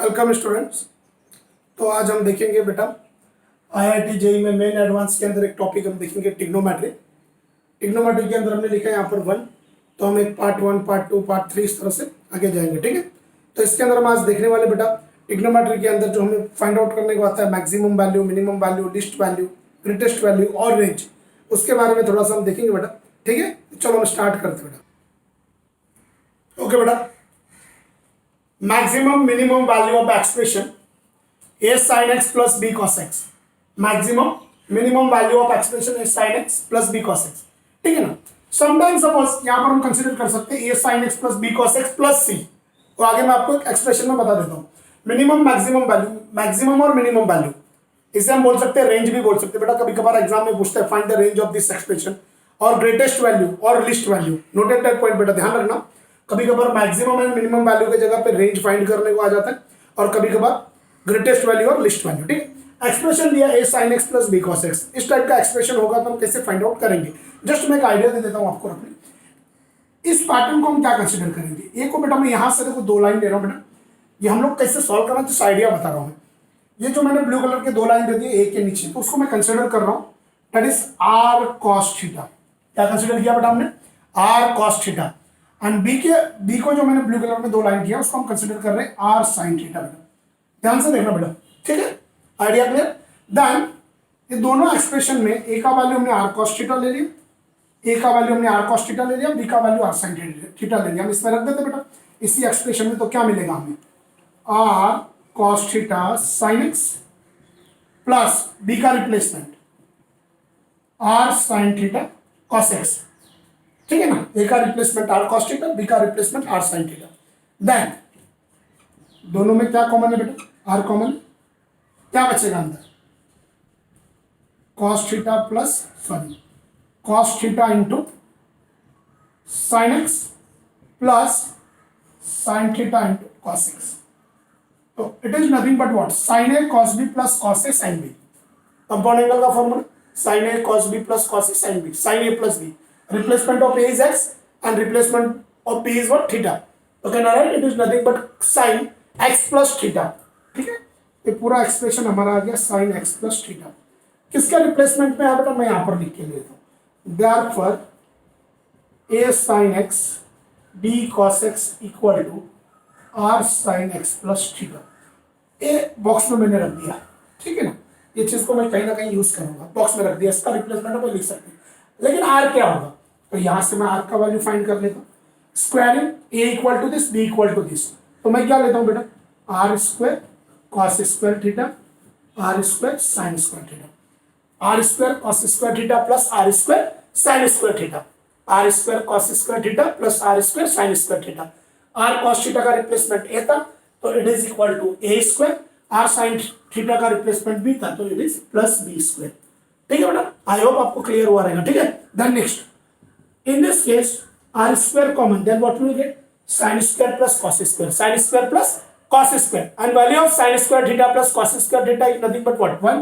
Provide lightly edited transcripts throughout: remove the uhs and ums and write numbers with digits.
Welcome students. तो आज हम देखेंगे बेटा आईआईटी जेईई में मेन एडवांस के अंदर एक टॉपिक हम देखेंगे टिग्नोमेट्री। टिग्नोमेट्री के अंदर हमने लिखा है यहाँ पर 1, तो हम एक पार्ट 1, पार्ट 2, पार्ट 3 इस तरह से आगे जाएंगे। ठीक है, तो इसके अंदर हम आज देखने वाले बेटा टिग्नोमेट्री के अंदर जो हमें फाइंड आउट करने को आता है maximum value, minimum value, least value, greatest value और रेंज, उसके बारे में थोड़ा सा हम देखेंगे बेटा। ठीक है, चलो हम स्टार्ट करते हैं बेटा। ओके बेटा, maximum minimum value of expression a sin x plus b cos x, maximum minimum value of expression a sin x plus b cos x। ठीक है ना। समटाइम्स सपोज यहां पर हम कंसीडर कर सकते हैं a sin x plus b cos x plus c, तो आगे मैं आपको एक एक्सप्रेशन में बता देता हूं। मिनिमम मैक्सिमम वैल्यू, मैक्सिमम और मिनिमम वैल्यू, इसे हम बोल सकते हैं रेंज भी बोल सकते हैं बेटा। कभी कभार एग्जाम में पूछते हैं find the range of this expression, और ग्रेटेस्ट वैल्यू और least value. Noted that point बेटा, ध्यान रखना। कभी कभार मैक्सिमम एंड मिनिमम वैल्यू की जगह पे रेंज फाइंड करने को आ जाता है, और कभी कभार ग्रेटेस्ट वैल्यू और लिस्ट वैल्यू। ठीक है, एक्सप्रेशन दिया a sin x plus b cos x, इस टाइप का एक्सप्रेशन होगा तो हम कैसे फाइंड आउट करेंगे। जस्ट मैं एक आइडिया दे देता हूं आपको अपने। इस पैटर्न को हम क्या कंसीडर करेंगे। ए को बेटा मैं यहां से देखो 2 लाइन दे रहा हूं बेटा, ये हम लोग कैसे सॉल्व करना जिस आइडिया बता रहा हूं। ये जो मैंने ब्लू कलर के 2 लाइन दे दिए ए के नीचे, तो उसको मैं कंसिडर कर रहा हूं that is r cos theta. क्या कंसिडर किया बेटा हमने, r cos theta. And B को जो मैंने ब्लू कलर में 2 लाइन किया उसको हम कंसिडर कर रहे हैं r sin थीटा बेटा। ध्यान से देखना बेटा, ठीक है, आइडिया क्लियर। देन ये दोनों एक्सप्रेशन में ए का वैल्यू हमने r cos थीटा ले लिया, ए का वैल्यू हमने r cos थीटा ले लिया, बी का वैल्यू r sin थीटा ले लिया। हम इसमें रख देते बेटा इसी एक्सप्रेशन में। तो क्या मिलेगा हमें, r cos theta sin x plus B का replacement r sin theta cos x। ठीक है ना, ए का replacement r cos theta, B का replacement r sin theta. Then दोनों में क्या कॉमन है बेटा, r कॉमन, क्या बचेगा अंदर, cos theta plus cos theta into sin x plus sin theta into cos x। तो it is nothing but what, sin a cos b plus cos a sin b। Compound angle का formula sin a cos b plus cos a sin b, sin a plus b। Replacement of a is x and replacement of b is what, theta। Okay, now right, it is nothing but sin x plus theta। ठीक है, ये पूरा expression हमारा आ गया sin x plus theta। किसका replacement में बेटा मैं यहाँ पर लिख के लेता हूँ। Therefore a sin x b cos x equal to r sin x plus theta। ये बॉक्स में मैंने रख दिया, ठीक है ना। ये चीज को मैं कहीं ना कहीं यूज करूंगा, बॉक्स में रख दिया, इसका रिप्लेसमेंट हम लिख सकते हैं। लेकिन r क्या होगा, तो यहां से मैं r का वैल्यू फाइंड कर लेता हूं। Squaring a equal to this, b equal to this, तो मैं क्या लेता हूं बेटा, r square cos square theta, r square sin square theta, r square cos square theta plus r square sin square theta, r square cos square theta plus r square sin square theta. r cos theta का replacement a था, तो it is equal to a square, r sin theta का replacement b था, तो it is plus b square. ठीक है बेटा, I hope आपको क्लियर हुआ रहेगा। ठीक है, then next, in this case r square common, then what we will get, sin square plus cos square, sin square plus cos square, and value of sin square theta plus cos square theta is nothing but what, 1।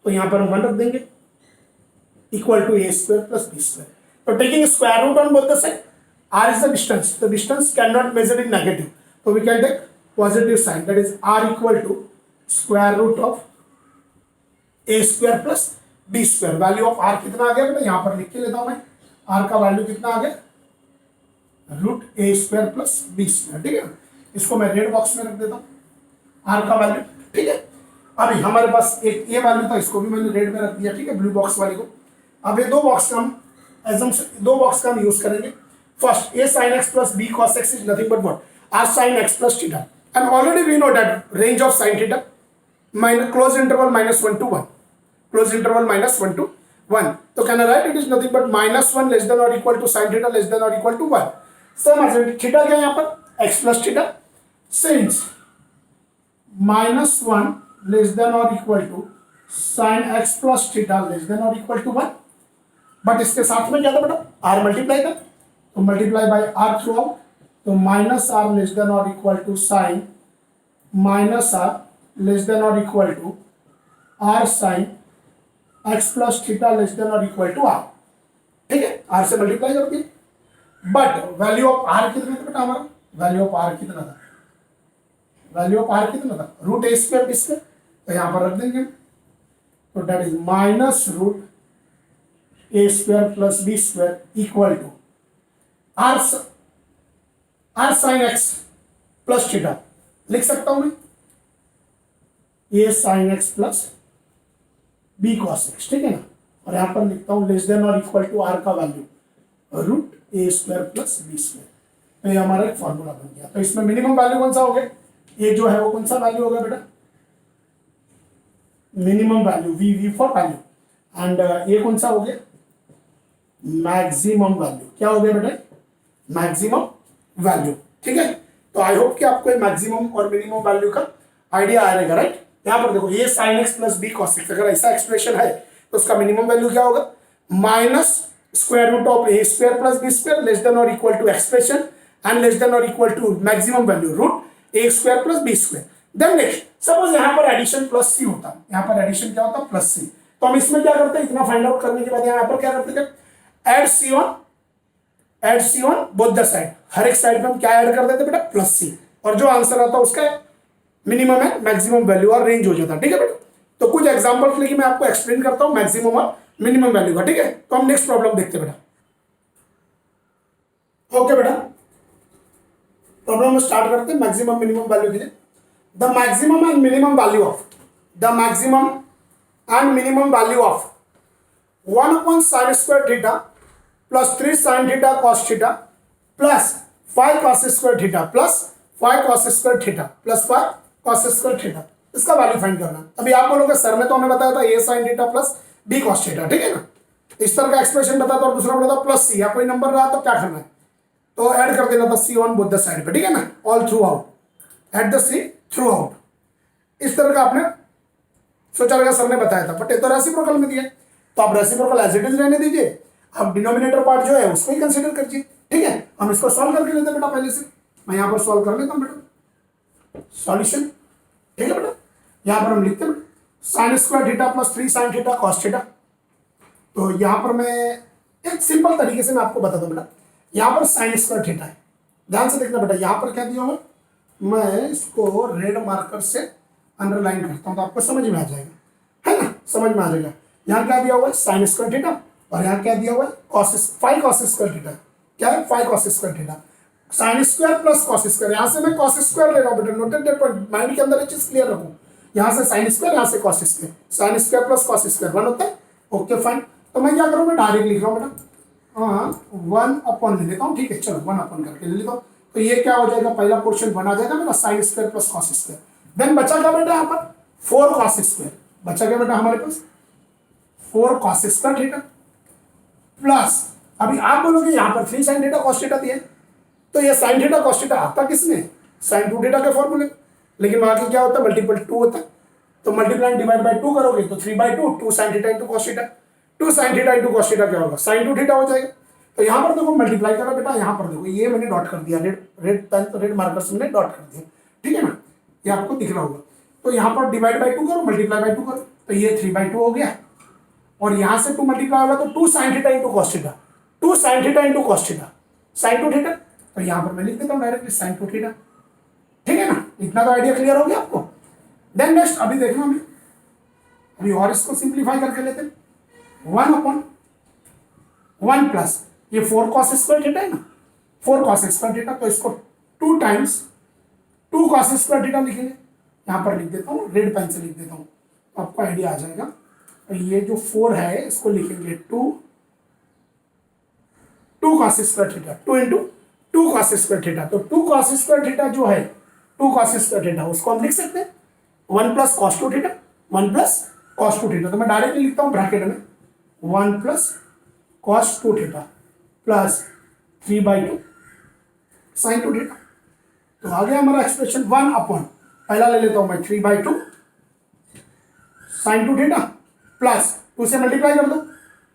तो यहाँ पर हम 1 रख देंगे, equal to a square plus b square। तो taking square root on both the side, r is the distance, the distance cannot measure in negative, so we can take positive sign, that is r equal to square root of a square plus b square। Value of r कितना आ गया बेटा, यहाँ पर लिख के लेता हूं मैं, r का वैल्यू कितना आ गया, root a square plus b square. ठीक है, इसको मैं रेड बॉक्स में रख देता हूं r का वैल्यू। ठीक है, अभी हमारे पास एक ये वैल्यू था, इसको भी मैंने रेड में रख दिया। ठीक है, ब्लू बॉक्स वाले को। अब ये दो बॉक्स का हम यूज करेंगे। First a sin x plus b cos x is nothing but what, r sin x plus theta, and already we know that range of sin theta minus close interval -1 to 1, close interval -1 to 1। तो can I write, it is nothing but -1 less than और equal to sin theta less than और equal to 1। Some theta क्या है यहाँ पर, x plus theta, since -1 less than और equal to sin x plus theta less than और equal to 1। But इसके साथ में क्या था बेटा, r मल्टीप्लाई था, तो multiply by r through out, तो -r लेस देन और equal to sin -r less than और equal to r sin x plus theta less than और इक्वल टू r। ठीक है, r से मल्टीप्लाई कर दिया। बट वैल्यू ऑफ r कितना था बेटा हमारा, वैल्यू ऑफ r कितना था, वैल्यू ऑफ आर कितना था, रूट ए स्क्वायर बी स्क्वायर, तो यहाँ पर रख देंगे, तो that is minus root A square plus B square equal to R sine x plus theta, लिख सकता हूं मैं A sine x plus B cos X, ठीक है ना, और यहां पर लिखता हूं लेस देन और इक्वल टू आर का वैल्यू रूट ए स्क्वायर प्लस बी स्क्वायर, तो ये हमारा एक फॉर्मूला बन गया। तो इसमें मिनिमम वैल्यू कौन सा हो गया, ये जो है वो कौन सा वैल्यू होगा बेटा, minimum value V for value, and ये कौन सा हो गया, मैक्सिमम वैल्यू, क्या हो गया बेटा, मैक्सिमम वैल्यू, ठीक है। तो आई होप कि आपको मैक्सिमम और मिनिमम वैल्यू का आइडिया आ रहेगा, राइट। यहाँ पर देखो ये sine x plus B cos X, अगर ऐसा एक्सप्रेशन है तो उसका मिनिमम वैल्यू क्या होगा, minus square root of A square plus B square less than और equal to expression and less than और equal to maximum value root A square plus B square. Then next suppose यहाँ पर addition plus सी होता, यहाँ पर addition क्या होता plus सी, तो हम इसमें क्या करते हैं, इतना फाइंड आउट करने के बाद यहाँ पर क्या करते हैं, add C on both the side, हर एक साइड में हम क्या ऐड कर देते बेटा, प्लस सी, और जो आंसर आता है उसका मिनिमम है मैक्सिमम वैल्यू और रेंज हो जाता है, ठीक है बेटा। तो कुछ एग्जांपल्स लेके मैं आपको एक्सप्लेन करता हूं मैक्सिमम और मिनिमम वैल्यू का, ठीक है। तो हम नेक्स्ट प्रॉब्लम देखते हैं बेटा, ओके बेटा। प्रॉब्लम स्टार्ट करते हैं मैक्सिमम मिनिमम वैल्यू के लिए। The maximum and minimum value of 1 sin square theta plus 3 sin theta cos theta plus 5 cos square theta plus 5 cos square theta plus 5 cos square theta, इसका value find करना। अभी आप बोलोगे sir ने तो हमें बताया था a sin theta plus b cos theta, ठीक है ना, इस तरह का एक्सप्रेशन बताया था, और दूसरा बोला था प्लस सी, या कोई नंबर रहा तो क्या करना है, तो ऐड कर देना था C on both the side पे, ठीक है ना, all throughout, at the C throughout, इस तरह का आपने सोचा लगा सर ने बताया था, बट ये तो रेसिप्रोकल में दिया, तो आप रेसिप्रोकल एज इट इज रहने दीजिए, आप डिनोमिनेटर पार्ट जो है उसको ही कंसीडर करिए, ठीक है। हम इसको सॉल्व करके लेते हैं बेटा, पहले से मैं यहाँ पर सॉल्व कर लेता हूँ बेटा, सॉल्यूशन, ठीक है बेटा। यहाँ पर हम लिखते हैं sine square theta plus 3 sin theta cos theta, तो यहाँ पर मैं एक सिंपल तरीके से मैं आपको बता दूं बेटा, यहाँ पर साइन स्क्वायर थीटा है, ध्यान से देखना बेटा, यहाँ पर क्या दिया हुआ, मैं इसको रेड मार्कर से अंडरलाइन करता हूँ तो आपको समझ में आ जाएगा, है ना, समझ में आ जाएगा। यहाँ क्या दिया हुआ है, साइन स्क्वायर थीटा, और यहाँ क्या दिया हुआ है, फाइव कॉस स्क्वायर थीटा, क्या है, 5 cos square theta, sign square plus cos square, यहाँ से मैं कॉस स्क्वायर ले रहा हूँ बेटा, नोटेड दैट पॉइंट, माइंड के अंदर एक चीज क्लियर रखूँ, यहाँ से साइन स्क्वायर, यहाँ से cos square, sign square plus cos square 1 होता है, ओके फाइन। तो मैं क्या करूँ, मैं डायरेक्ट लिख रहा हूँ बेटा, हाँ 1 अपॉन ले लेता हूँ, ठीक है, चलो 1 अपॉन करके ले लेता हूँ, तो ये क्या हो जाएगा, पहला पोर्शन बना जाएगा मेरा sine square plus cos square, then बचा क्या बेटा, यहाँ पर 4 cos स्क्वायर, बचा क्या बेटा हमारे पास 4 cos स्क्वायर थीटा प्लस, अभी आप बोलोगे यहाँ पर 3 sin थीटा cos थीटा दिया, तो ये sin थीटा cos थीटा आता किसमें, sin 2 थीटा के फॉर्मूले, लेकिन वहां की क्या होता है, मल्टीपल 2 होता है, तो मल्टीप्लाई डिवाइड बाय 2 करोगे तो 3/2, 2 sin theta into cos theta, 2 sin theta into cos theta क्या होगा, sin 2 थीटा हो जाएगा। तो यहाँ पर देखो मल्टीप्लाई करो बेटा, यहाँ पर देखो ये मैंने डॉट कर दिया, रेड मार्कर से मैंने डॉट कर दिया, ठीक है ना, ये आपको दिख रहा होगा। तो यहाँ पर डिवाइड बाय 2 करो, मल्टीप्लाई बाय 2 करो, तो ये 3/2 हो गया, और यहाँ से 2 मल्टीप्लाई होगा तो 2 sin theta into cos theta, 2 sin theta into cos theta, sin 2 theta, तो यहाँ पर मैं लिख देता हूँ डायरेक्टली sin 2 थीटा, ठीक है ना, इतना तो आइडिया क्लियर हो गया आपको। देन नेक्स्ट अभी देखना, अभी और इसको सिंप्लीफाई करके लेते हैं, 1 अपॉन 1 प्लस ये 4 cos स्क्वायर थीटा है ना, 4 cos स्क्वायर थीटा, तो इसको 2 टाइम्स 2 cos स्क्वायर थीटा लिखेंगे, यहाँ पर लिख देता हूँ, रेड पेन से लिख देता हूँ, तो आपको आइडिया आ जाएगा। तो ये जो 4 है इसको लिखेंगे 2 cos square theta, 2 into 2 cos square theta, तो 2 cos स्क्वायर थीटा जो है 2 cos स्क्वायर थीटा, उसको हम लिख सकते हैं 1 plus cos 2 theta, 1 plus cos 2 theta, तो मैं डायरेक्टली लिखता हूँ ब्रैकेट में 1 plus cos 2 theta plus 3/2 sin 2 theta. तो आ गया हमारा एक्सप्रेशन 1 अपॉन, पहला ले लेता हूं मैं 3/2 sin 2 थीटा प्लस 2 से मल्टीप्लाई कर दो,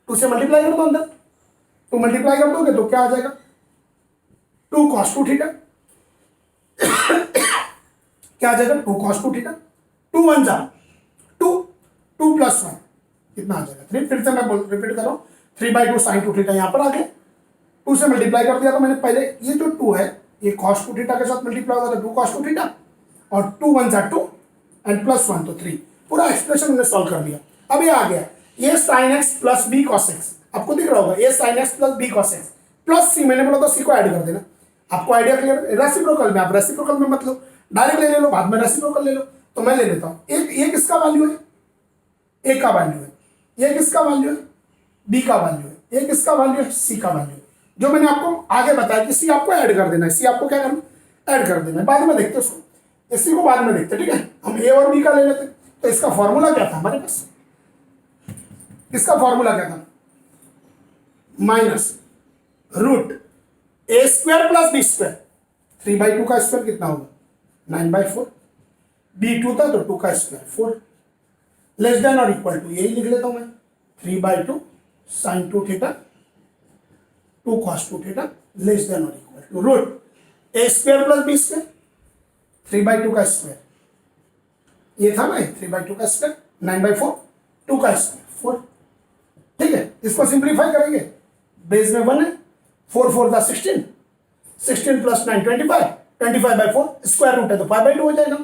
2 से मल्टीप्लाई कर दो अंदर, 2 मल्टीप्लाई कर दोगे तो क्या आ जाएगा 2 cos 2 थीटा, क्या आ जाएगा 2 cos 2 थीटा, 2 1 जा 2, 2 प्लस 1 कितना आ जाएगा 3, फिर से मैं रिपीट कर रहा हूँ 3/2 sin 2 थीटा, यहाँ पर आ गया, 2 से मल्टीप्लाई कर दिया, तो मैंने पहले ये जो 2 है ये cos 2 थीटा के साथ मल्टीप्लाई होगा तो 2 cos 2 थीटा, और 2 1 जा 2 एंड प्लस 1 तो 3। पूरा एक्सप्रेशन हमने सॉल्व कर लिया। अब ये आ गया ये sine x plus B cos X, आपको दिख रहा होगा ये sine x plus B cos X plus C, मैंने बोला तो सी को ऐड कर देना। आपको आइडिया क्लियर? रेसिप्रोकल में आप रेसिप्रोकल में मत लो, डायरेक्ट ले लो, बाद में रेसिप्रोकल ले लो। तो मैं ले लेता हूँ ये किसका वैल्यू है? ए का वैल्यू है। ये किसका वैल्यू है? बी का वैल्यू है। ये किसका वैल्यू है? सी का वैल्यू है। जो मैंने आपको आगे बताया कि सी आपको ऐड कर देना है, सी आपको क्या करना है? ऐड कर देना है। बाद में देखते हैं उसको, इसी को बाद में देखते हैं, ठीक है। हम ए और बी का ले लेते हैं। तो इसका फॉर्मूला क्या था हमारे पास? इसका फॉर्मूला क्या था? माइनस रूट ए स्क्वायर प्लस बी स्क्वायर। 3/2 का स्क्वायर कितना होगा? 9/4। b2 था तो 2 का स्क्वायर 4, लेस देन और इक्वल टू, यही लिख लेता हूं मैं 3/2 sine 2 theta 2 cos 2 theta less than और equal to root A square plus B square. 3/2 का स्क्वायर ये था ना, 3/2 का स्क्वायर 9/4 2 का स्क्वायर 4, ठीक है। इसको सिंप्लीफाई करेंगे, बेस में 1 है, 4 4 था 16, 16 प्लस 9 25, 25/4 स्क्वायर रूट है तो 5/2 हो जाएगा।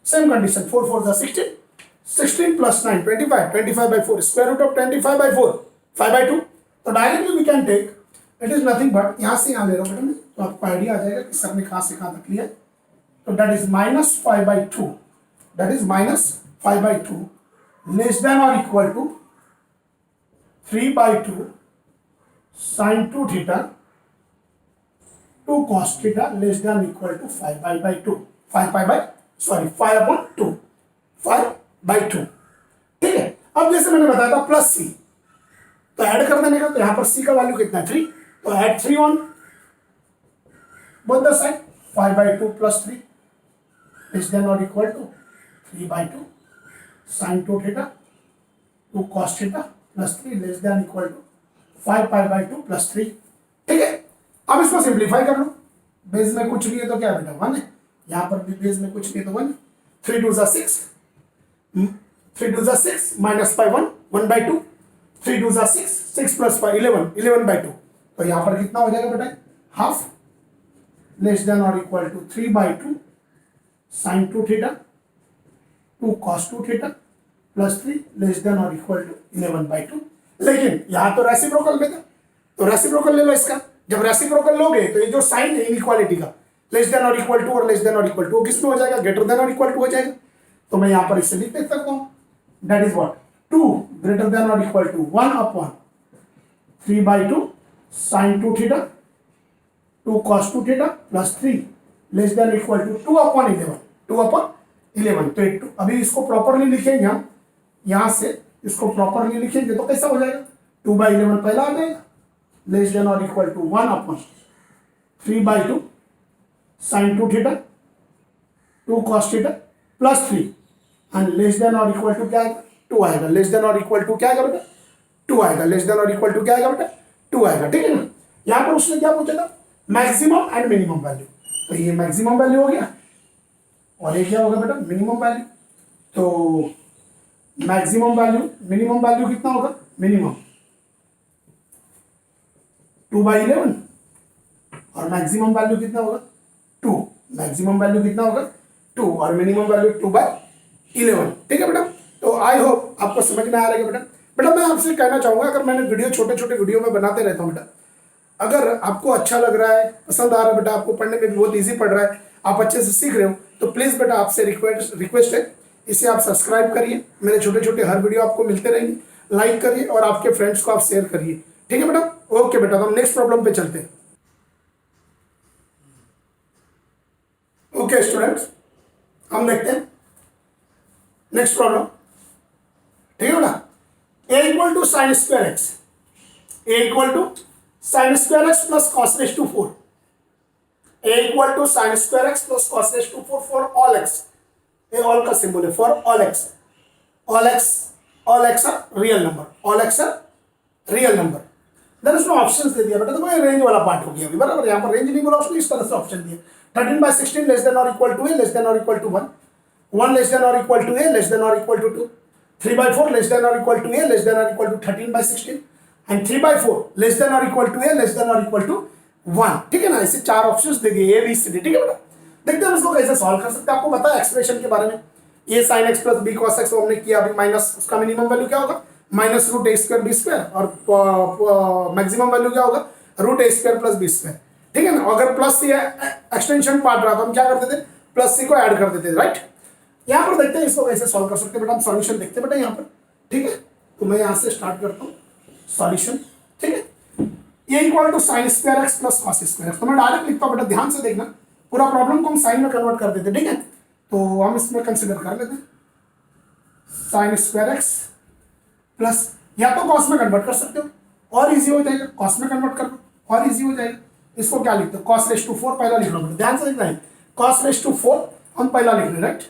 सेम कंडीशन 4 4 था 16, 16 प्लस 9 25, 25/4 स्क्वायर रूट ऑफ 25/4 5/2। तो directly we can take, it is nothing but, यहाँ से यहाँ ले रहा हूँ बेटा मैं, तो आपको आइडिया आ जाएगा कि सर ने कहाँ से कहाँ तक लिया। तो that is -5/2, that is -5/2 less than और equal to 3/2 sine 2 theta 2 cos theta less than equal to 5/2, 5/2, ठीक है। अब जैसे मैंने बताया था प्लस सी, तो ऐड कर देने का, तो यहां पर सी का वैल्यू कितना है? 3, तो add 3 on both the side, 5/2 plus 3 less than और equal to 3/2 sine 2 theta 2 cos theta plus 3 less than equal to 5/2 plus 3, ठीक है। अब इसको सिंप्लीफाई कर लो, बेस में कुछ नहीं है तो क्या बेटा 1 है, यहां पर भी बेस में कुछ नहीं है तो 1, 3 2 जा 6, 3 2 जा 6 माइनस 5 1 1/2, 3 2 जा 6, 6 प्लस 5 11, 11/2। तो यहां पर कितना हो जाएगा बेटा? हाफ लेस देन और equal to 3/2 sine 2 theta 2 cos 2 theta plus 3 less than और इक्वल टू 11/2। लेकिन यहां तो रेसिप्रोकल में था, तो रेसिप्रोकल ले लो इसका। जब रेसिप्रोकल लोगे तो ये जो साइन है इनइक्वालिटी का, लेस देन और इक्वल टू और लेस देन और इक्वल टू, किस में हो जाएगा? ग्रेटर देन और इक्वल टू हो जाएगा। तो मैं यहां पर इससे लिख सकता हूं, that is what 2 greater than और equal to 1/3/2 sine 2 theta 2 cos 2 theta plus 3 less than equal to 2/11, 2/11। तो अभी इसको प्रॉपरली लिखेंगे हम, यहां से इसको प्रॉपरली लिखेंगे तो कैसा हो जाएगा? 2/11 पहला आ जाएगा लेस देन और equal to 1/3/2 sine 2 theta 2 cos theta plus 3 and less than और इक्वल टू क्या आएगा? 2 आएगा। लेस देन और इक्वल टू क्या आएगा बेटा? 2 आएगा। लेस देन और इक्वल टू क्या आएगा बेटा? 2 आएगा, ठीक है ना। यहां पर उसने क्या पूछा था? Maximum and minimum value. तो ये मैक्सिमम वैल्यू हो गया और ये क्या होगा बेटा? Minimum value. तो मैक्सिमम वैल्यू, मिनिमम वैल्यू कितना होगा? मिनिमम 2/11 और मैक्सिमम वैल्यू कितना होगा? 2। मैक्सिमम वैल्यू कितना होगा? 2 और मिनिमम वैल्यू 2/11, ठीक है बेटा। तो आई होप आपको समझ में आ रहा है बेटा। बेटा मैं आपसे कहना चाहूंगा, अगर मैंने वीडियो छोटे छोटे वीडियो में बनाते रहता हूँ बेटा, अगर आपको अच्छा लग रहा है, पसंद आ रहा है बेटा, आपको पढ़ने में भी बहुत ईजी पड़ रहा है, आप अच्छे से सीख रहे हो, तो प्लीज़ बेटा आपसे रिक्वेस्ट है, इसे आप सब्सक्राइब करिए। मेरे छोटे छोटे हर वीडियो आपको मिलते रहेंगे, लाइक करिए और आपके फ्रेंड्स को आप शेयर करिए, ठीक है बेटा। ओके बेटा, तो हम नेक्स्ट प्रॉब्लम पे चलते हैं। ओके स्टूडेंट्स, हम देखते हैं नेक्स्ट प्रॉब्लम, ठीक है बेटा। A equal to sine square x, a equal to sine square x plus cos raise to 4, a equal to sine square x plus cos raise to 4 for all x. ये all का symbol है, for all x, all x are real number, all x are real number. Then उसमें options दे दिया बेटा, देखो ये range वाला पार्ट हो गया अभी, बराबर। यहाँ पर रेंज नहीं बोला उसने, इस तरह से ऑप्शन दिया 13/16 लेस देन और equal to a less than और इक्वल टू 1, 1 लेस देन और equal to a less than और इक्वल टू 2, 3/4 लेस देन और equal to a less than और equal to 13/16 and 3/4 less than और equal to a less than और equal to 1, ठीक है ना। इसे 4 ऑप्शंस दे दिए, ए बी सी डी, ठीक है बेटा। देखते हैं हम इसको कैसे सॉल्व कर सकते हैं। आपको पता है एक्सप्रेशन के बारे में, a sine x plus B cos x हमने किया अभी, माइनस उसका मिनिमम वैल्यू क्या होगा, माइनस रूट ए स्क्वायर बी स्क्वायर, और मैक्सिमम वैल्यू क्या होगा, रूट ए स्क्वायर प्लस बी स्क्वायर। ठीक है ना, अगर प्लस सी एक्सटेंशन पार्ट रहा तो हम क्या करते थे, प्लस सी को ऐड कर देते थे, राइट। यहाँ पर देखते हैं इसको कैसे सॉल्व कर सकते हैं बेटा, हम सॉल्यूशन देखते हैं बेटा यहाँ पर। ठीक है, तो मैं यहाँ से स्टार्ट करता हूँ सॉल्यूशन। ठीक है, ये equal to sine square x plus cos square X, तो मैं डायरेक्ट लिखता हूँ बेटा, ध्यान से देखना, पूरा प्रॉब्लम को हम साइन में कन्वर्ट कर देते। ठीक है, तो हम इसमें कंसिडर कर लेते हैं साइन स्क्वायर एक्स प्लस, या तो कॉस में कन्वर्ट कर सकते हो और इजी हो जाएगा, कॉस में कन्वर्ट कर लो और इजी हो जाएगा। इसको क्या लिखते हो, कॉस रेस टू 4 पहला लिख लो, ध्यान से देखना है, कॉस रेस टू 4 हम पहला लिख रहे हैं, right,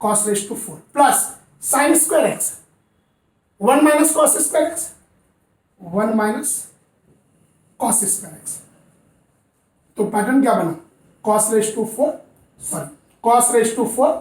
cos raise to 4 plus sine square X 1 minus cos square X, 1 minus cos square X. तो पैटर्न क्या बना, cos raise to 4 sorry cos raise to 4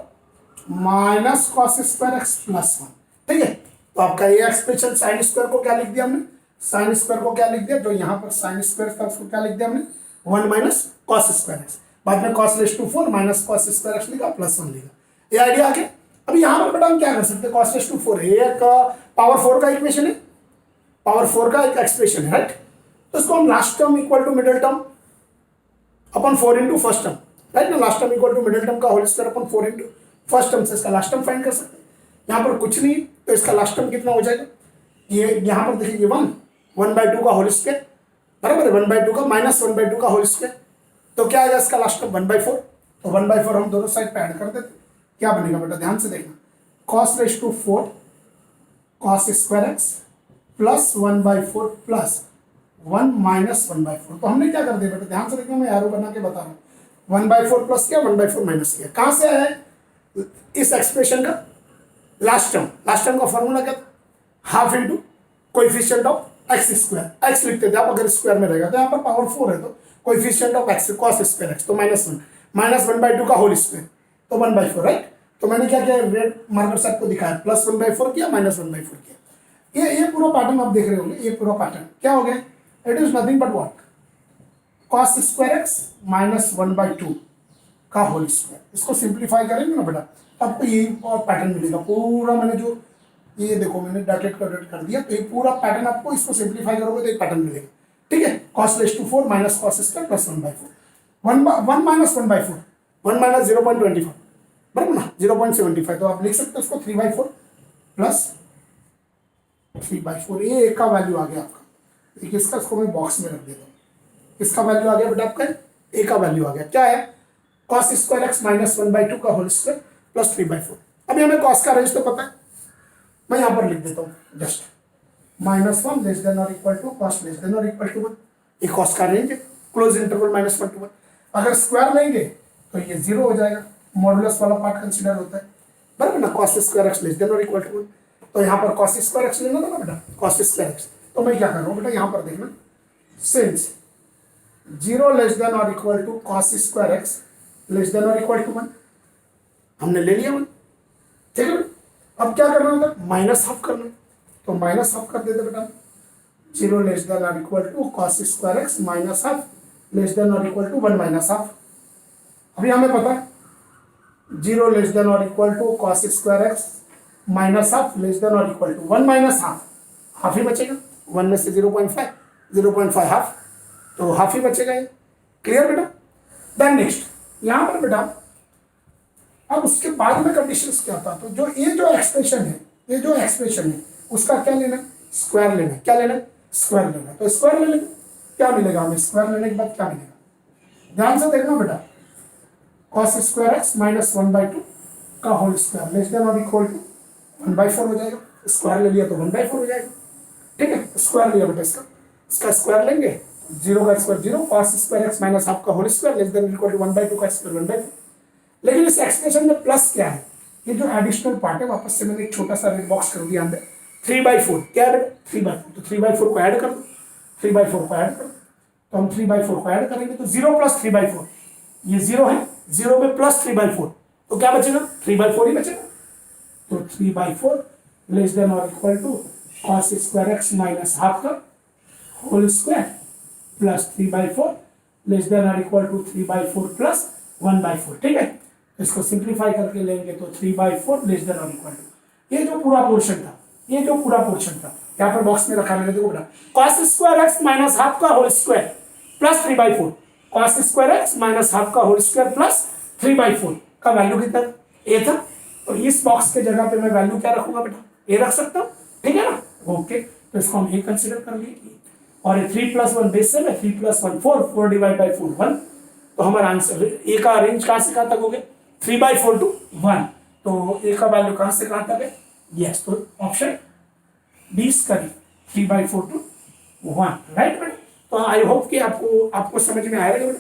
minus cos square x plus 1। ठीक है, तो आपका ये एक्सप्रेशन साइन स्क्वायर को क्या लिख दिया हमने, साइन स्क्वायर को क्या लिख दिया, जो यहाँ पर साइन स्क्वायर था उसको क्या लिख दिया हमने, 1 माइनस कॉस स्क्वायर एक्स, बाद में cos raise to 4 minus cos square X लिखा प्लस 1 लिखा। ये आइडिया आ गया। अब यहाँ पर बेटा हम क्या कर सकते हैं, कॉस रेस टू 4 है, एक पावर 4 का इक्वेशन है, पावर 4 का एक एक्सप्रेशन है, राइट। तो इसको हम last term equal to middle term अपन 4 इंटू फर्स्ट टर्म, राइट ना, last term equal to middle term का होल स्क्वायर अपन 4 इंटू फर्स्ट टर्म से इसका लास्ट टर्म फाइंड कर सकते हैं। यहाँ पर कुछ नहीं, तो इसका लास्ट टर्म कितना हो जाएगा, ये यहाँ पर देखिए 1/2 का होल स्क्वायर, बराबर है 1/2 का माइनस 1/2 का होल स्क्वायर, तो क्या आएगा इसका लास्ट टर्म 1/4, तो 1/4 हम दोनों साइड पे ऐड कर देते, क्या बनेगा बेटा, ध्यान से देखना, cos raise to 4 cos square x plus 1/4 plus 1 minus 1/4। तो हमने क्या कर दिया बेटा, ध्यान से देखना, मैं एरो बना के बता रहा हूँ, 1/4 प्लस किया 1/4 माइनस किया, कहाँ से आया है, इस एक्सप्रेशन का लास्ट टर्म का फॉर्मूला क्या था, half into coefficient of x square, x लिखते थे आप अगर स्क्वायर में रहेगा, तो यहाँ पर पावर 4 है तो coefficient of x cos square X, तो -1 माइनस 1/2 का होल स्क्वायर, तो 1/4, राइट। तो मैंने क्या किया, रेड मार्कर से आपको दिखाया, प्लस 1/4 किया माइनस 1/4 किया, ये पूरा पैटर्न आप देख रहे होंगे, ये पूरा पैटर्न क्या हो गया, it is nothing but what, cos square x minus 1/2 का होल स्क्वायर। इसको सिंप्लीफाई करेंगे ना बेटा, आपको यही पैटर्न मिलेगा पूरा, मैंने जो ये देखो मैंने डॉटेड कर दिया, तो ये पूरा पैटर्न आपको, इसको सिंप्लीफाई करोगे तो एक पैटर्न मिलेगा। ठीक है, cos raise to 4 minus cos square plus 1/4, 1 minus 1/4, 1 minus 0.25, बराबर ना 0.75, तो आप लिख सकते हो उसको 3/4 प्लस 3/4, ये एक का वैल्यू आ गया आपका। देखिए इसका, इसको मैं बॉक्स में रख देता हूँ, इसका वैल्यू आ गया बेटा आपका, ए का वैल्यू आ गया, क्या है, cos स्क्वायर एक्स माइनस 1/2 का होल स्क्वायर प्लस 3/4। अभी हमें cos का रेंज तो पता है, मैं यहाँ पर लिख देता हूँ जस्ट -1 लेस देन और equal to cos less than और इक्वल टू 1, ये कॉस का रेंज है, क्लोज इंटरवल -1 to 1। अगर स्क्वायर लेंगे तो ये 0 हो जाएगा, मॉडुलस वाला पार्ट कंसीडर होता है, बराबर ना, cos square x less than और इक्वल टू 1, तो यहाँ पर cos स्क्वायर एक्स लेना था ना बेटा, cos स्क्वायर एक्स, तो मैं क्या कर रहा हूँ बेटा, यहाँ पर देखना, सिंस 0 लेस देन और equal to cos square x less than और इक्वल टू 1, हमने ले लिया 1। ठीक है, अब क्या करना होगा, माइनस हाफ करना, तो माइनस हाफ कर देते बेटा, 0 लेस देन और equal to cos square x minus half less than और इक्वल टू 1 माइनस हाफ। अभी हमें पता है 0 लेस देन और equal to cos square x minus half less than और equal to 1 minus half, half ही बचेगा, 1 में से 0.5 हाफ, तो हाफ ही बचेगा ये, क्लियर बेटा। देन नेक्स्ट यहाँ पर बेटा, अब उसके बाद में कंडीशंस क्या था, तो जो ये जो एक्सप्रेशन है उसका क्या लेना, स्क्वायर लेना, क्या लेना, स्क्वायर लेना, तो स्क्वायर ले लेंगे, क्या मिलेगा हमें, स्क्वायर लेने के बाद क्या मिलेगा, ध्यान से देखना बेटा, cos स्क्वायर एक्स माइनस 1/2 का होल स्क्वायर लेस देन और इक्वल टू 1/4 हो जाएगा, स्क्वायर ले लिया तो 1/4 हो जाएगा। ठीक है, स्क्वायर लिया बेटा, इसका स्क्वायर लेंगे, 0 का square 0, cos square x minus half का whole square less than equal to 1/2 का स्क्वायर 1/4। लेकिन इस एक्सप्रेशन में प्लस क्या है, ये जो एडिशनल पार्ट है, वापस से मैंने एक छोटा सा रेड बॉक्स कर दिया अंदर, 3/4 क्या है, 3/4, तो 3/4 को ऐड कर दो, 3/4 को ऐड कर दो, तो हम 3/4 को ऐड करेंगे तो 0 प्लस 3/4, ये 0 है, 0 में प्लस 3/4, तो क्या बचेगा, 3/4 ही बचेगा, तो 3/4 लेस देन और equal to cos square x minus half का whole square plus 3/4 less than और इक्वल टू 3/4 प्लस 1/4, ठीक है। इसको सिंप्लीफाई करके लेंगे तो 3/4 लेस देन और इक्वल टू, ये जो पूरा पोर्शन था, ये जो पूरा पोर्शन था यहाँ पर बॉक्स में रखा मैंने, देखो बेटा, cos square x minus half का whole square plus 3/4, cos square x minus half का होल स्क्वायर प्लस 3/4 का वैल्यू कितना ए था। तो इस बॉक्स के जगह पे मैं वैल्यू क्या रखूंगा बेटा, ए रख सकता हूँ, ठीक है ना। ओके, तो इसको हम ए कंसिडर कर लिए, और ये 3 + 1 बेस से में 3 + 1 4, 4 डिवाइड बाई 4 1। तो हमारा आंसर ए का रेंज कहाँ से कहाँ तक हो गया, 3/4 to 1। तो ए का वैल्यू कहाँ से कहाँ तक है, यस, तो ऑप्शन बी करी 3/4 to 1, राइट बेटा। तो आई होप कि आपको समझ में आएगा बेटा,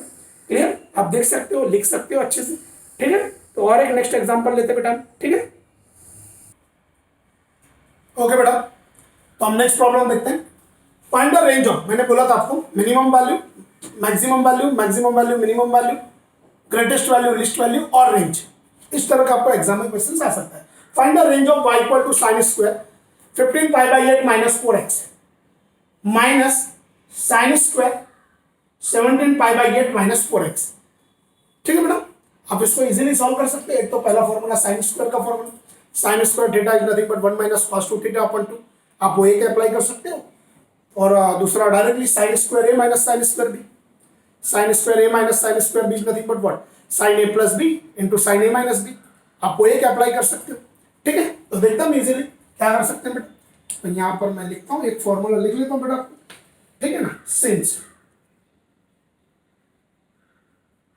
क्लियर, आप देख सकते हो, लिख सकते हो अच्छे से, ठीक है। तो और एक नेक्स्ट एग्जांपल लेते बेटा, ठीक है। ओके बेटा, तो हम नेक्स्ट प्रॉब्लम देखते हैं। फाइंड द रेंज ऑफ, मैंने बोला था आपको, minimum value, maximum value, maximum value, minimum value, greatest value, least value और रेंज। इस तरह का आपको एग्जाम में क्वेश्चन आ सकता है। Find the range of y equal to sine square 15π/8 minus 4x minus sine square 17π/8 minus 4x, ठीक है बेटा। आप इसको इजीली सॉल्व कर सकते हैं। एक तो पहला फॉर्मूला साइन स्क्वायर का formula, sine square theta is nothing but 1 minus cos 2 theta upon 2, आप वो एक अप्लाई कर सकते हो। और दूसरा directly sine square A minus sine square B, sine square A minus sine square B is nothing but what, sine A plus B into sine A minus B, आप वो एक अप्लाई कर सकते हो, ठीक है। तो देखता हूँ इजीली क्या कर सकते हैं बेटा। तो यहाँ पर मैं लिखता हूँ, एक फॉर्मूला लिख लेता हूँ बेटा, ठीक है ना। Since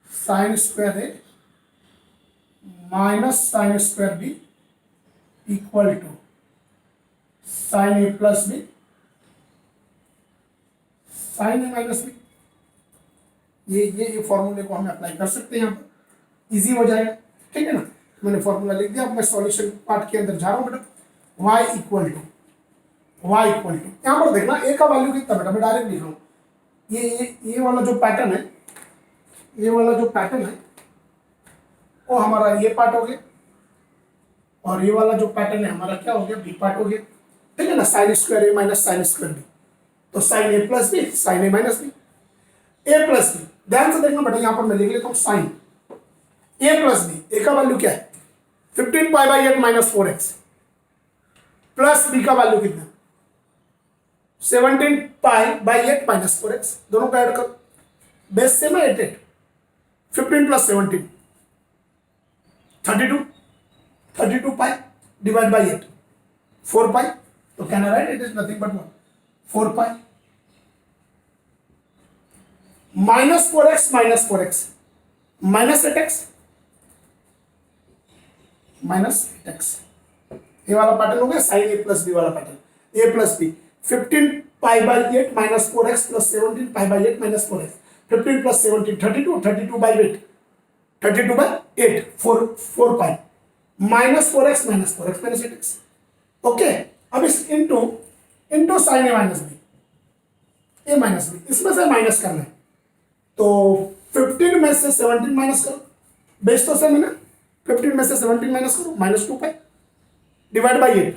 sine square A minus sine square B equal to sine A plus B sine A minus B, ये फॉर्मूले को हम अप्लाई कर सकते हैं, यहाँ पर इजी हो जाएगा, ठीक है ना। मैंने फॉर्मूला लिख दिया। अब मैं सॉल्यूशन पार्ट के अंदर जा रहा हूँ बेटा। y इक्वल टू यहाँ पर देखना ए का वैल्यू कितना बेटा, मैं डायरेक्ट लिख रहा हूँ। ये वाला जो पैटर्न है, ये वाला जो पैटर्न है वो हमारा ये पार्ट हो गया, और ये वाला जो पैटर्न है हमारा क्या हो गया, बी पार्ट हो गया, ठीक है ना। Sign square A minus sine square B, तो साइन ए प्लस बी साइन ए माइनस बी, ए प्लस बी, ध्यान से देखना बेटा, यहाँ पर मैं लिख लेता हूँ साइन ए प्लस बी, ए का वैल्यू क्या है 15π/8 माइनस 4x, प्लस बी का वैल्यू कितना 17π/8 माइनस 4x, दोनों का ऐड करो, बेस से में 8 15 + 17 32π डिवाइड बाई 8 4π, तो can I write it is nothing but 4π minus 4x minus 8x ये वाला पैटर्न हो गया, साइन ए प्लस बी वाला pattern, a plus b 15π/8 minus 4x plus 17π/8 minus 4x, 15 + 17 32/8 32/8 4π minus 4x minus 8x, okay. अब इस into sine ए minus b, इसमें से minus करना है, तो 15 में से 17 माइनस करो, बेस तो सेम है ना, 15 में से 17 माइनस करो, minus 2π divide by 8,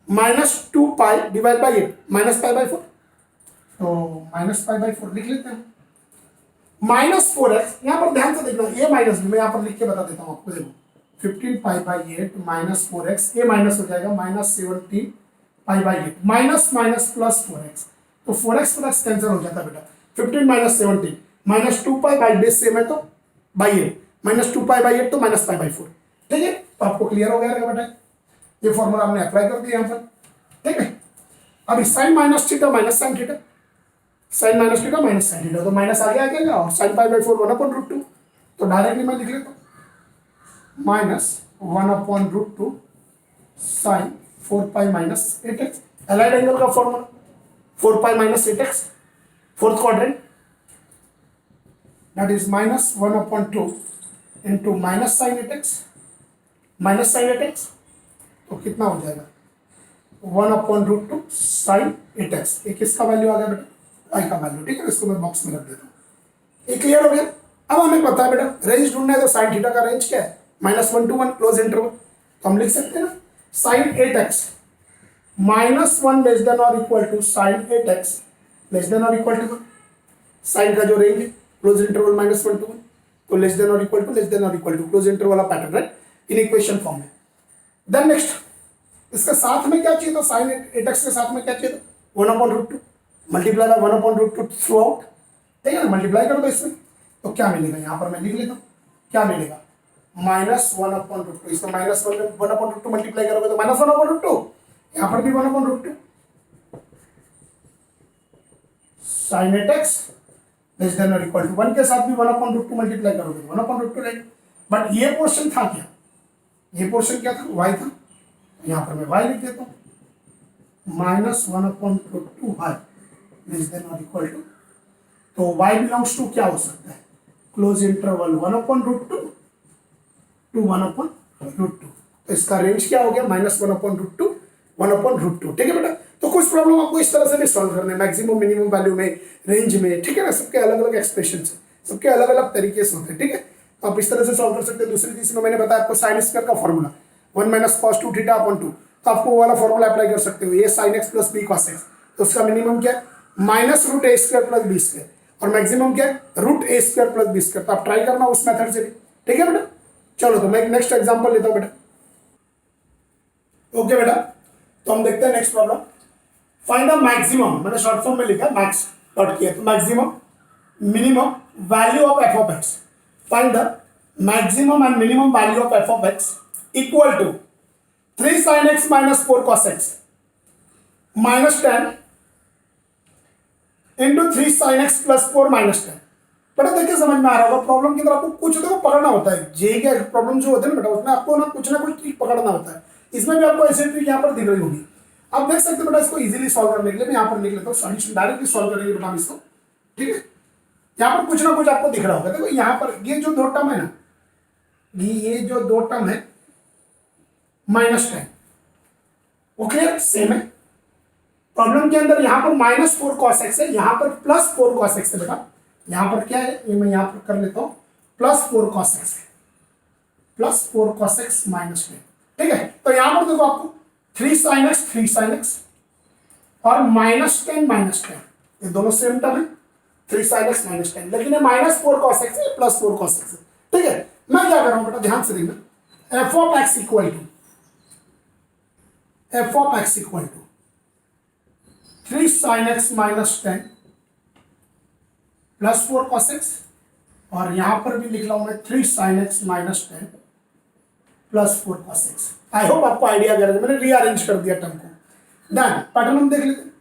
minus 2π divide by 8 minus π/4, तो माइनस π/4 लिख लेते हैं। माइनस 4x, यहाँ पर ध्यान से देखना, ये माइनस बी मैं यहाँ पर लिख के बता देता हूँ आपको, देखो 15π/8 माइनस 4x, ये माइनस हो जाएगा minus 17π/8 minus minus plus 4x, तो 4x कैंसिल हो जाता है बेटा, 15 minus 17 minus 2π by base same है तो बाई 8 माइनस 2π/8 तो माइनस π/4, ठीक है। तो आपको क्लियर हो गया बेटा, ये फॉर्मूला हमने अप्लाई कर दिया यहाँ पर, ठीक है। अब sine minus theta minus sine theta, sine minus theta minus sine theta, तो माइनस आगे आ जाएगा, और साइन π/4 1/√2, तो डायरेक्टली मैं लिख लेता हूँ minus 1/√2 sine 4π minus 8x, allied angle का formula 4π minus 8x, fourth quadrant, that is minus 1/2 into minus sine 8x, तो कितना हो जाएगा 1/√2 साइन 8x, एक इसका वैल्यू आ गया बेटा, y का वैल्यू, ठीक है। इसको मैं बॉक्स में रख देता हूँ, ये क्लियर हो गया। अब हमें पता है बेटा रेंज ढूंढना है, तो साइन थीटा का रेंज क्या है -1 to 1 क्लोज इंटरवल, तो हम लिख सकते हैं ना साइन 8x -1 लेस देन और equal to sine 8x less than और इक्वल टू 1, साइन का जो रेंज है क्लोज इंटरवल -1 to 1, तो लेस देन और इक्वल टू क्लोज इंटरवल वाला pattern, right, in equation form में। देन नेक्स्ट, इसके साथ में क्या चाहिए था, साइन 8x के साथ में क्या चाहिए था, 1/√2 मल्टीप्लाई बाय 1/√2 थ्रू आउट, ठीक है ना, मल्टीप्लाई कर दो इसमें, तो क्या मिलेगा, यहाँ पर मैं लिख लेता हूँ, क्या मिलेगा, -1/√2, इसमें -1/√2 मल्टीप्लाई करोगे तो -1/√2, यहाँ पर भी 1/√2, साइन 8x लेस देन और इक्वल टू 1 के साथ भी 1/√2 मल्टीप्लाई करोगे तो 1/√2 रहेगा। बट ये पोर्शन था क्या, ये पोर्शन क्या था, y था, यहाँ पर मैं y लिख देता हूँ, -1/√2 y लेस देन और इक्वल टू, तो y बिलोंग्स टू क्या हो सकता है, क्लोज इंटरवल 1/√2 टू 1/√2, तो इसका रेंज क्या हो गया, -1/√2 1/√2, ठीक है बेटा। तो कुछ प्रॉब्लम आपको इस तरह से भी सॉल्व करने, मैक्सिमम मिनिमम वैल्यू में, रेंज में, ठीक है ना, सबके अलग अलग एक्सप्रेशन है, सबके अलग अलग तरीके से होते हैं, ठीक है, तो आप इस तरह से सॉल्व कर सकते हैं। दूसरी चीज में मैंने बताया आपको साइन स्क्वायर का फॉर्मूला 1 - cos 2 θ/2, तो आपको वो वाला फॉर्मूला अप्लाई कर सकते हो, ये sin x + b cos x, तो उसका मिनिमम क्या है, -√a² + b², और मैक्सिमम क्या है, √a² + b², तो आप ट्राई करना उस मेथड से भी, ठीक है बेटा। चलो तो मैं एक नेक्स्ट एग्जाम्पल लेता हूँ बेटा, ओके बेटा, तो हम देखते हैं next problem, find the maximum, मैंने शॉर्ट फॉर्म में लिखा मैक्स डॉट किया, तो maximum minimum value of f of x, find the maximum and minimum value of f of x equal to 3 sin x - 4 cos x -10 into 3 sin x + 4 -10। बेटा देखिए समझ में आ रहा होगा, प्रॉब्लम के अंदर आपको कुछ तो पकड़ना होता है, जे के प्रॉब्लम जो होते हैं ना बेटा, उसमें आपको ना कुछ ट्रिक पकड़ना होता है, इसमें भी आपको ऐसे ट्रिक यहाँ पर दिख रही होगी, आप देख सकते हो बेटा। इसको इजीली सॉल्व करने के लिए मैं यहाँ पर लिख लेता हूँ, सॉल्यूशन डायरेक्टली सॉल्व करेंगे बेटा हम इसको, ठीक है। यहाँ पर कुछ ना कुछ आपको दिख रहा होगा, देखो यहाँ पर ये जो 2 टर्म है ना, ये जो 2 टर्म है -10, ओके सेम है। प्रॉब्लम के अंदर यहाँ पर -4 cos x है, यहाँ पर +4 cos x है बेटा, यहाँ पर क्या है, ये मैं यहाँ पर कर लेता हूँ, +4 cos x है, +4 cos x -10, ठीक है। तो यहाँ पर देखो आपको 3 sin x और -10 ये दोनों सेम टर्म है, 3 sin x -10, लेकिन ये -4 cos x है, +4 cos x है, ठीक है। मैं क्या कर रहा हूँ बेटा, ध्यान से देखना, f of x equal to 3 sin x -10 +4 cos x, और यहां पर भी लिख रहा हूं मैं 3 sin x -10 +4 cos x। I hope आपको आइडिया आ गया, मैंने रीअरेंज कर दिया टर्म को। डन, पैटर्न हम देख लेते हैं,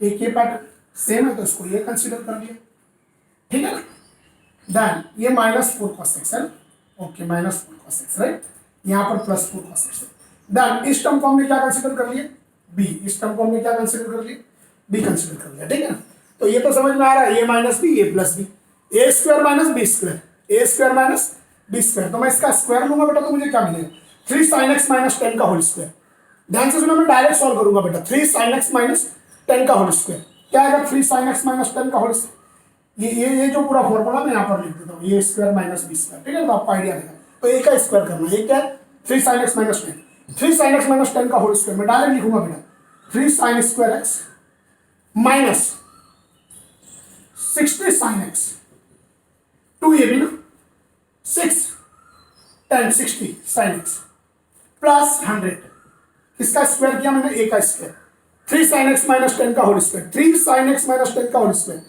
एक ये पैटर्न सेम है तो इसको ये कंसीडर कर लिया, ठीक है ना। डन, ये -4 cos x है, ओके, -4 cos x, राइट, यहाँ पर +4 cos x है। डन, इस टर्म को हमने क्या कंसीडर कर लिया, b, इस टर्म को हमने क्या कंसीडर कर लिया, b कंसीडर कर लिया, ठीक है ना। तो ये तो समझ में आ रहा है, a - b, a + b, a² - b², तो मैं इसका स्क्वायर लूंगा बेटा, तो मुझे क्या मिलेगा, 3 sin x -10 का होल स्क्वायर। ध्यान से सुनो, मैं डायरेक्ट सॉल्व करूंगा बेटा, 3 sin x -10 का होल स्क्वायर क्या आएगा, 3 sin x -10 का होल स्क्वायर, ये जो पूरा फॉर्मूला मैं यहाँ पर लिख देता हूँ, ये स्क्वायर - b², ठीक है, तो आपको आइडिया देगा। तो a का स्क्वायर करना, ये क्या है, 3 sin x -10, 3 sin x -10 का होल स्क्वायर मैं डायरेक्ट लिखूंगा बेटा, 3 sin² x minus 60 sin x, 2 ये भी ना, 6 10 60 sin x प्लस 100, किसका स्क्वायर किया मैंने, a का स्क्वायर, 3 sin x -10 का होल स्क्वायर, 3 sin x -10 का होल स्क्वायर,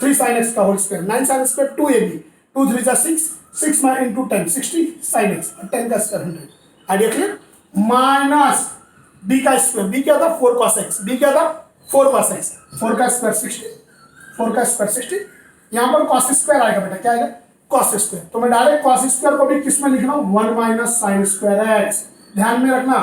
3 sin x का whole square, 9 sin square 2ab, 2 3 6, 6 into 10 60 sin x, 10 का square 100, idea clear. Minus b का स्क्वायर, b क्या था 4 cos x, b क्या था 4 cos x, 4 का स्क्वायर 60, 4 का स्क्वायर 60, यहाँ पर cos स्क्वायर आएगा बेटा, क्या आएगा cos स्क्वायर, तो मैं डायरेक्ट cos स्क्वायर को भी किस में लिख रहा हूँ, 1 - sin स्क्वायर x। ध्यान में रखना,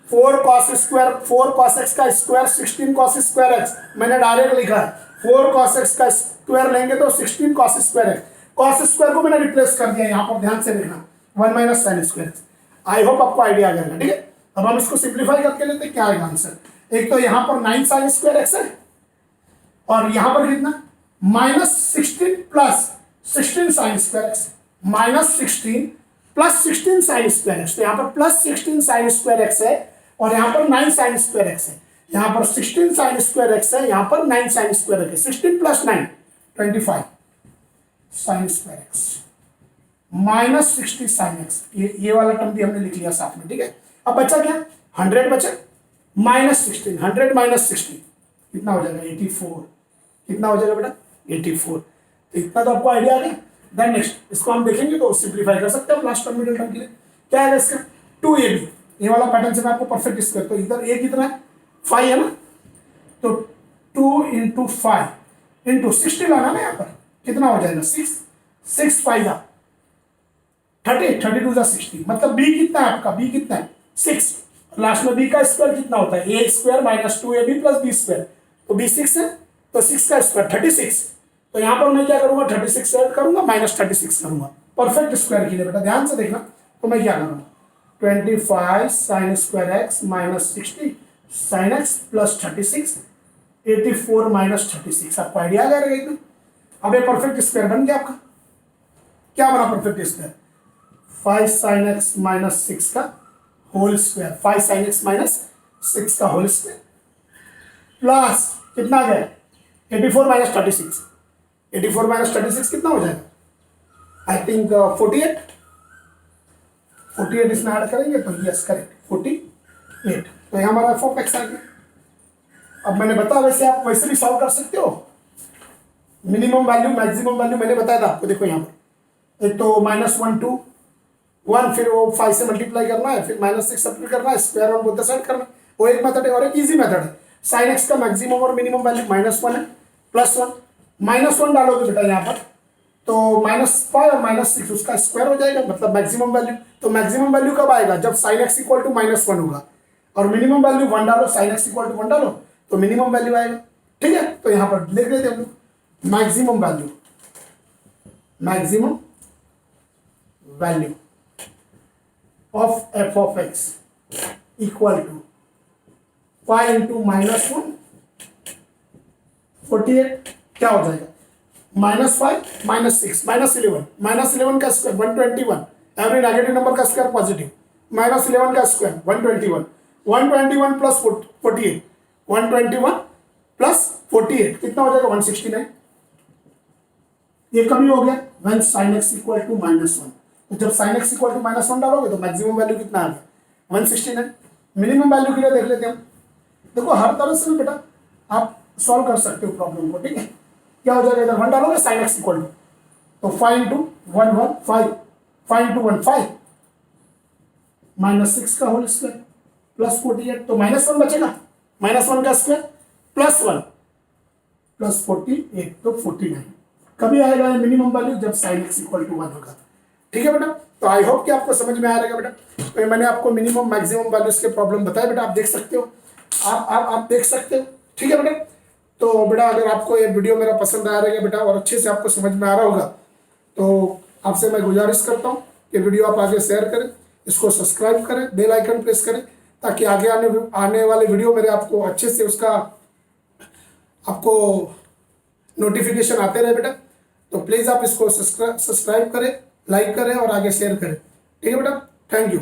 4 cos स्क्वायर, 4 cos x का स्क्वायर 16 cos स्क्वायर x, मैंने डायरेक्ट लिखा है, 4 cos x का स्क्वायर लेंगे तो 16 cos square x, cos square को मैंने रिप्लेस कर दिया यहाँ पर, ध्यान से देखना, 1 - sin square x। I hope आपको आइडिया आ गया, ठीक है। अब हम इसको सिंप्लीफाई करके लेते हैं, क्या आएगा आंसर, एक तो यहाँ पर 9 sin स्क्वायर x है, और यहाँ पर कितना -16 plus 16 sin square x, -16 plus 16 sin square x, तो यहाँ पर +16 sin स्क्वायर x है, और यहाँ पर 9 sin स्क्वायर x है, यहाँ पर 16 sin स्क्वायर x है, यहाँ पर 9 sin स्क्वायर x है, 16 + 9 25 sin square x minus 60 sine x, ये वाला टर्म भी हमने लिख लिया साथ में, ठीक है। अब बचा क्या, 100 बचा माइनस 16, 100 माइनस 60 कितना हो जाएगा 84, कितना हो जाएगा बेटा 84। तो इतना तो आपको आइडिया आ गया। देन नेक्स्ट इसको हम देखेंगे तो सिंप्लीफाई कर सकते हैं लास्ट टर्म मिडिल टर्म के लिए। क्या है इसका 2ab, ये वाला पैटर्न से मैं आपको परफेक्ट स्क्वायर, तो इधर a कितना है 5 है ना, तो 2 इंटू 5 इंटू 60 लाना ना, यहाँ पर कितना हो जाएगा 6, 6 5 जा 30, 32 जा 60, मतलब b कितना है आपका, b कितना है 6, लास्ट में b का स्क्वायर कितना होता है a square minus 2ab plus b square, तो b 6 है, तो 6 का स्क्वायर 36, तो यहाँ पर मैं क्या करूंगा 36 ऐड करूंगा माइनस 36 करूंगा परफेक्ट स्क्वायर के लिए। बेटा ध्यान से देखना, तो मैं क्या करूंगा 25 sign square x minus 60 sine x plus 36, 84 minus 36, आपको आइडिया आ गया एकदम। अब ये परफेक्ट स्क्वायर बन गया आपका, क्या बना perfect square 5 sine X minus 6 का whole square, 5 sine X minus 6 का होल स्क्वायर प्लस कितना आ गया 84 माइनस 36, 84 माइनस 36 कितना हो जाएगा आई थिंक 48, 48 इसमें ऐड करेंगे तो यस करेक्ट 48, तो यहाँ हमारा एफ ऑफ एक्स आ गया। अब मैंने बताया वैसे आप वैसे भी सॉल्व कर सकते हो, मिनिमम वैल्यू मैक्सिमम वैल्यू मैंने बताया था आपको, देखो यहाँ पर एक तो -1 2 1, फिर वो 5 से मल्टीप्लाई करना है, फिर -6 सब्ट्रैक्ट करना है, square on both the side करना है, वो एक मेथड है। और एक इजी मेथड है, साइन एक्स का मैक्सिमम और मिनिमम वैल्यू -1 है, +1 -1 डालोगे बेटा यहाँ पर तो -5 और -6 उसका स्क्वायर हो जाएगा, मतलब मैक्सिमम वैल्यू। तो मैक्सिमम वैल्यू कब आएगा जब साइन एक्स इक्वल टू -1 होगा, और मिनिमम वैल्यू 1 डालो, साइन एक्स इक्वल टू 1 डालो तो मिनिमम वैल्यू आएगा, ठीक है। तो यहाँ पर लिख देते हम maximum value, maximum value of F of X equal to 5 into -1 48, क्या हो जाएगा -5 -6 -11 का स्क्वायर 121, एवरी नेगेटिव नंबर का स्क्वायर पॉजिटिव, -11 का स्क्वायर 121, 121 प्लस 48, 121 प्लस 48 कितना हो जाएगा 169, ये कमी हो गया when sin x equal to -1। तो जब sin x इक्वल टू -1 डालोगे तो मैक्सिमम वैल्यू कितना आ गया 169। मिनिमम वैल्यू के लिए देख लेते हैं हम, देखो हर तरह से बेटा आप सॉल्व कर सकते हो प्रॉब्लम को, ठीक है। क्या हो जाएगा इधर 1 डालोगे sin x इक्वल टू, तो 5 इंटू 1 1 5, 5 इंटू 1 5 -6 का होल स्क्वायर प्लस 48, तो -1 बचेगा, -1 का स्क्वायर +1 प्लस 48 तो 49। कभी आएगा मिनिमम वैल्यू जब sin x इक्वल टू 1 होगा, ठीक है बेटा। तो आई होप कि आपको समझ में आ रहेगा बेटा। तो मैंने आपको मिनिमम मैक्सिमम वैल्यूज के प्रॉब्लम बताए बेटा, आप देख सकते हो, आप देख सकते हो, ठीक है बेटा। तो बेटा अगर आपको ये वीडियो मेरा पसंद आ रहेगा बेटा और अच्छे से आपको समझ में आ रहा होगा, तो आपसे मैं गुजारिश करता हूँ कि वीडियो आप आगे शेयर करें, इसको सब्सक्राइब करें, बेल आइकन प्रेस करें, ताकि आगे आने वाले वीडियो मेरे आपको अच्छे से उसका आपको नोटिफिकेशन आते रहे बेटा। तो प्लीज़ आप इसको सब्सक्राइब करें, लाइक करें और आगे शेयर करें, ठीक है बेटा। Thank you.